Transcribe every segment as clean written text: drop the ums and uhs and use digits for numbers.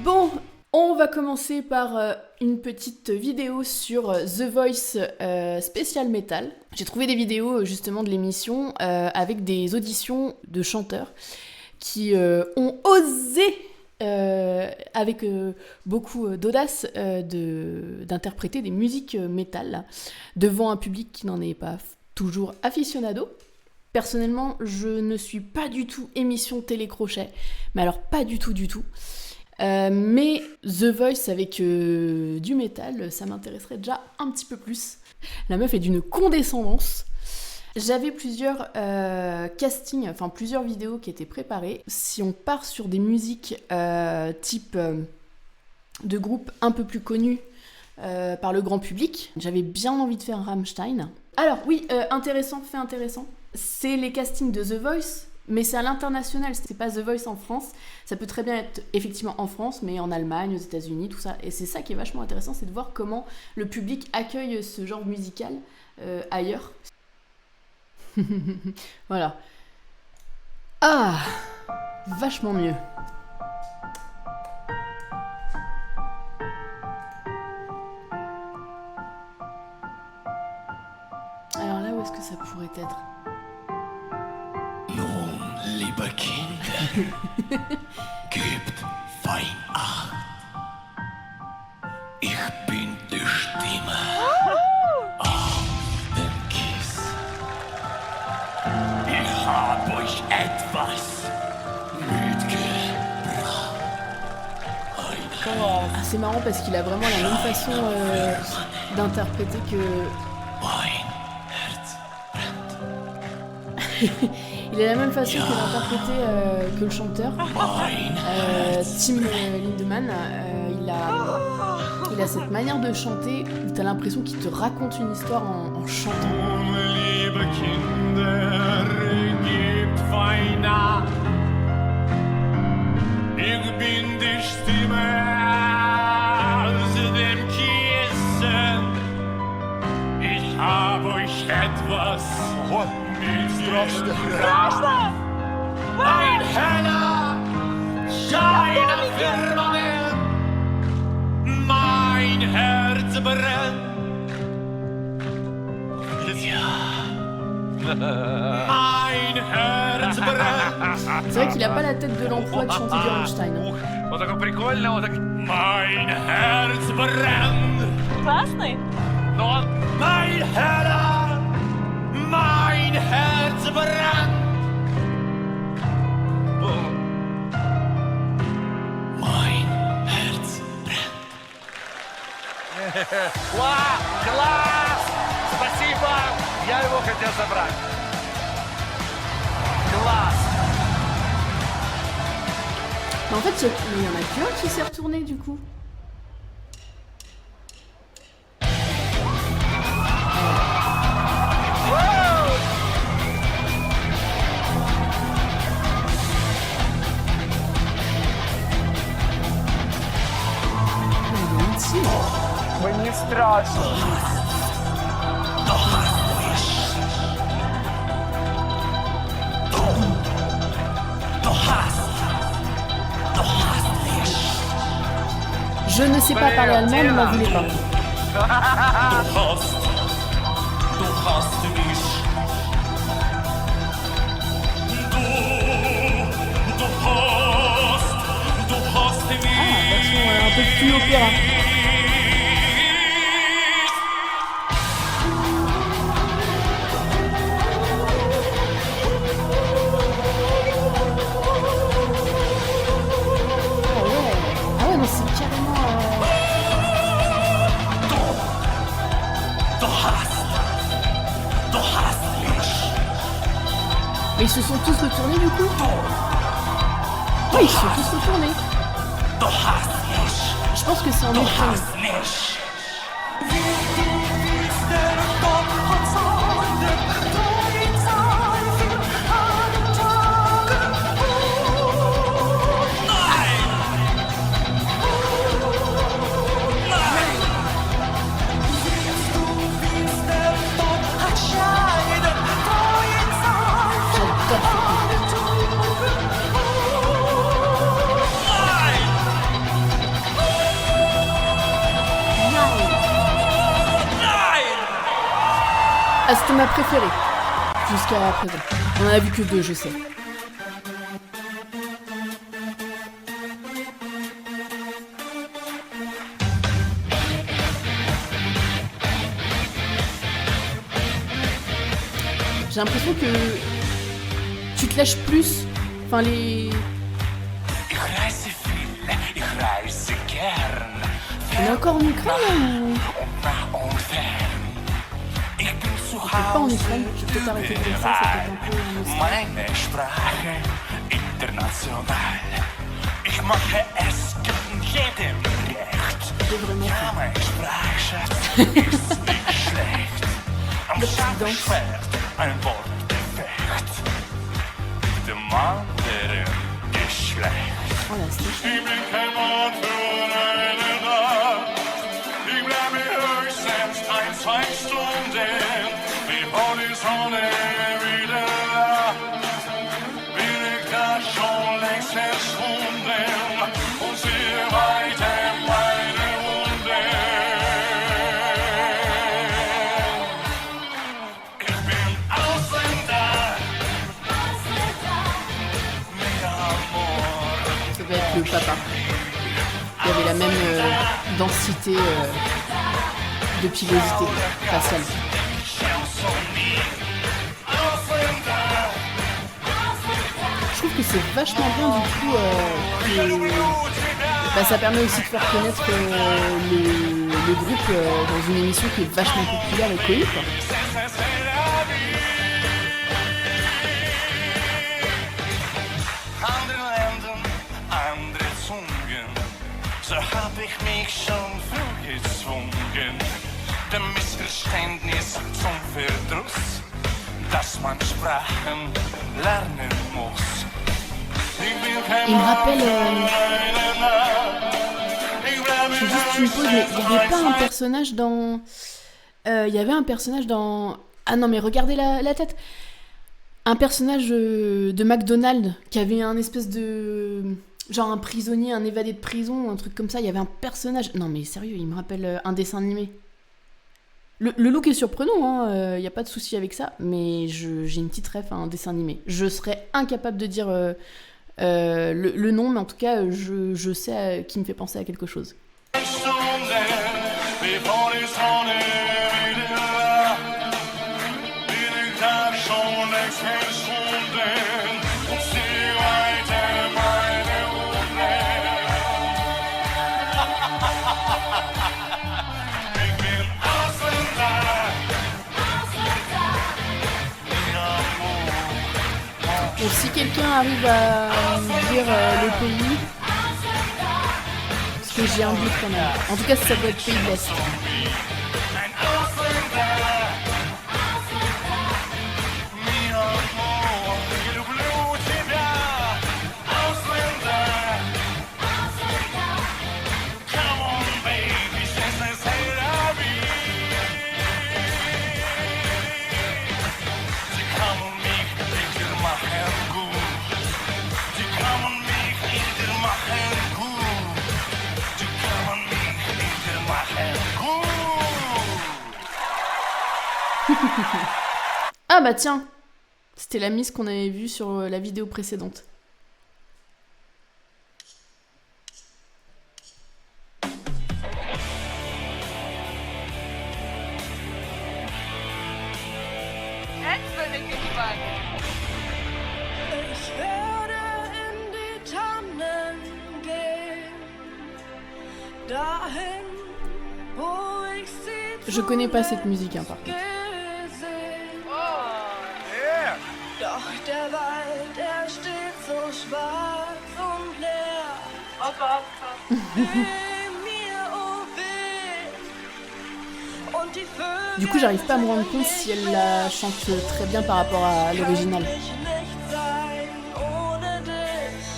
Bon, on va commencer par une petite vidéo sur The Voice spécial metal. J'ai trouvé des vidéos justement de l'émission avec des auditions de chanteurs qui ont osé, avec beaucoup d'audace, d'interpréter des musiques métal devant un public qui n'en est pas toujours aficionado. Personnellement, je ne suis pas du tout émission télé-crochet, mais alors pas du tout. Mais The Voice avec du métal, ça m'intéresserait déjà un petit peu plus. La meuf est d'une condescendance. J'avais plusieurs castings, enfin plusieurs vidéos qui étaient préparées. Si on part sur des musiques type de groupes un peu plus connus par le grand public, j'avais bien envie de faire Rammstein. Alors oui, intéressant, c'est les castings de The Voice, mais c'est à l'international, c'est pas The Voice en France. Ça peut très bien être effectivement en France, mais en Allemagne, aux États-Unis, tout ça. Et c'est ça qui est vachement intéressant, c'est de voir comment le public accueille ce genre musical ailleurs. Voilà. Ah, vachement mieux. Alors là, où est-ce que ça pourrait être ? Nun, lieber Kinder, gebt fein Acht. Ich bin die Stimme auf dem Kies. Ich hab euch etwas mitgebracht. Ah, c'est marrant parce qu'il a vraiment la même façon d'interpréter que... Mein Herz brennt. Il a la même façon que d'interpréter que le chanteur. Tim Lindemann, il a cette manière de chanter où t'as l'impression qu'il te raconte une histoire en chantant. Liebe Kinder, gebt fein Acht. Ich bin die Stimme aus dem Kissen. Ich hab euch etwas mitgebracht. Ein heller Schein am Firmament. Mein Herz brennt. Mein Herz brennt. C'est vrai qu'il a pas la tête de l'emploi de chanter du Rammstein. Вот такой прикольный, вот так. Mein Herz brennt. Классный? Но Mein Herz brennt. Mein Herz brennt. Класс! Спасибо! Я его хотел забрать. Класс! Mais en fait, il y en a qu'un qui s'est retourné du coup. Мені страшно. Je ne sais pas parler allemand, ne m'en voulez pas. Du hast mich. Du hast mich. Version un peu plus opéra. Ah ouais, non, c'est carrément... Du hast mich. Mais ils se sont tous retournés du coup. Oui, ils se sont tous retournés. Du hast mich. Je pense que c'est en Ukraine. Mich. J'adore. ma préférée jusqu'à présent. On en a vu que 2, je sais. J'ai l'impression que tu te lâches plus. Enfin, les... Ich reise viel, ich reise gern. On est encore en Ukraine ou... Nah und fern. Ich bin zu Pas en Hause Ukraine, je vais peut-être arrêter de dire ça, c'est peut-être un peu en Australie. Meine Sprache international. Ich mache es gegen jedem recht. C'est vraiment Ja, mein Sprachschatz ist nicht schlecht. Am Schattenschwert ein Wortgefecht. Mit dem anderen Geschlecht. Oh là, c'est Ich bin kein Mann für eine Nacht. Ich bleibe höchstens 1-2 Stunden. Bevor die Sonne wieder lacht, bin ich da schon längst verschwunden und sehe weiter meine Wunden. Ich bin Ausländer, mit Amor. Ça va être le papa. Il y avait la même densité de pilosité faciale. Je trouve que c'est vachement bien du coup que ça permet aussi de faire connaître le groupe dans une émission qui est vachement populaire et connue, quoi. Andere Länder, andere Zungen, so hab ich mich schon früh gezwungen. Dem Missverständnis zum Verdruss, dass man Sprachen lernen muss. Il me rappelle... Je fais juste une pause, mais il n'y avait pas un personnage dans... Il y avait un personnage dans... Ah non, mais regardez la tête. Un personnage de McDonald's qui avait un espèce de... Genre un prisonnier, un évadé de prison, un truc comme ça. Il y avait un personnage... Non mais sérieux, il me rappelle un dessin animé. Le look est surprenant, il n'y a pas de souci avec ça, mais j'ai une petite ref à un dessin animé. Je serais incapable de dire le nom, mais en tout cas, je sais qui me fait penser à quelque chose. Donc, si quelqu'un arrive à me dire le pays, parce que j'ai un doute quand même. En tout cas, ça doit être pays de l'Est. Ah bah tiens, c'était la mise qu'on avait vue sur la vidéo précédente. Jetzt bin ich gespannt. Ich werde in die Tannen gehen, dahin, wo ich sie Je connais pas cette musique, hein, par contre. gesehen. Yeah. Doch der Wald, er steht so schwarz und leer. Hoppa, hoppa. Weh mir, oh weh. Und die Vögel Du coup, j'arrive pas à me rendre compte si elle la chante très bien par rapport à l'original. kann ich nicht sein ohne dich.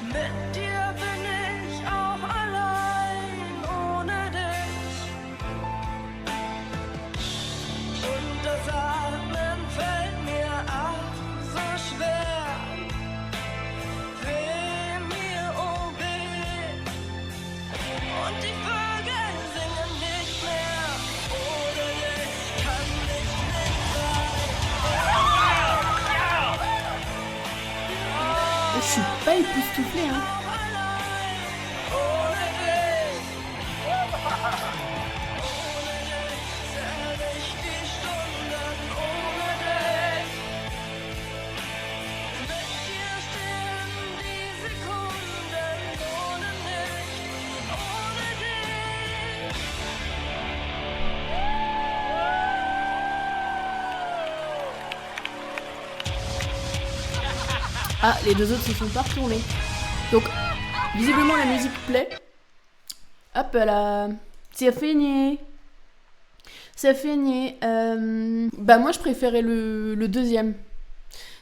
Mit dir bin ich auch allein ohne dich. Und das Atmen fällt mir auch so schwer. Weh mir, oh weh. Und die Vögel singen nicht mehr ohne dich. Je suis pas époustouflée, hein. Ah, les deux autres se sont pas retournés. Donc, visiblement, la musique plaît. Hop là. C'est fini. C'est fini. Bah, moi, je préférais le deuxième.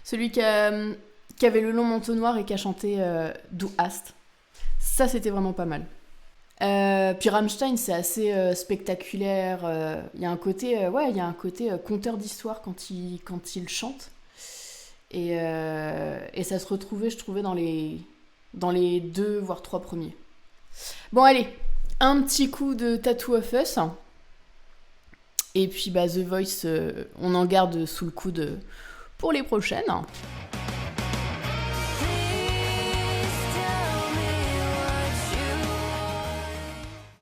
Celui qui avait le long manteau noir et qui a chanté Du hast. Ça, c'était vraiment pas mal. Puis Rammstein, c'est assez spectaculaire. Il y a un côté, conteur d'histoire quand il chante. Et ça se retrouvait, je trouvais, dans les 2 voire 3 premiers. Bon, allez, un petit coup de Tattoo of Us. Et puis, bah, The Voice, on en garde sous le coude pour les prochaines.